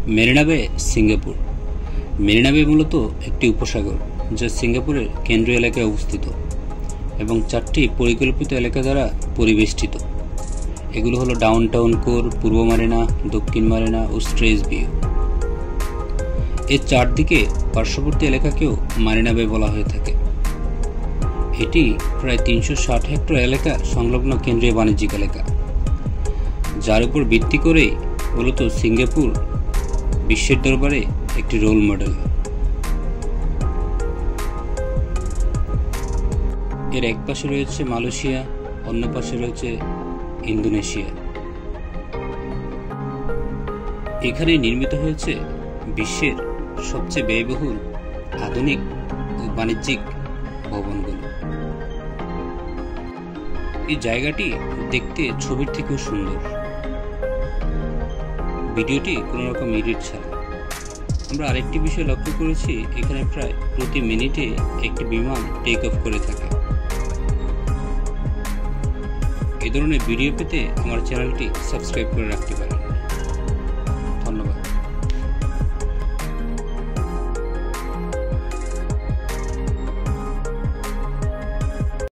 মেরিনা বে সিঙ্গাপুর। মেরিনা বে মূলত একটি উপসাগর যা সিঙ্গাপুরের কেন্দ্রীয় এলাকায় অবস্থিত এবং 4টি পরিকল্পিত এলাকা দ্বারা পরিবেষ্টিত। এগুলো হলো ডাউনটাউন কোর, পূর্ব মারিনা, দক্ষিণ মারিনা ও স্ট্রেস ভিউ। এর চারদিকে পার্শ্ববর্তী এলাকাকেও মারিনা বে বলা হয়ে থাকে। এটি প্রায় 360 হেক্টর এলাকা সংলগ্ন কেন্দ্রীয় বাণিজ্যিক এলাকা, যার উপর ভিত্তি করেই মূলত সিঙ্গাপুর বিশ্বের দরবারে একটি রোল মডেল। এর এক পাশে রয়েছে মালয়েশিয়া, অন্য পাশে রয়েছে ইন্দোনেশিয়া। এখানে নির্মিত হয়েছে বিশ্বের সবচেয়ে ব্যয়বহুল আধুনিক ও বাণিজ্যিক ভবনগুলো। এই জায়গাটি দেখতে ছবির থেকেও সুন্দর। ভিডিওটি কোনো রকম এডিট ছাড়া। আমরা আরেকটি বিষয় লক্ষ্য করেছি, এখানে প্রায় প্রতি মিনিটে একটি বিমান টেক অফ করে থাকে। এই ধরনের ভিডিও পেতে আমার চ্যানেলটি সাবস্ক্রাইব করে রাখতে পারেন।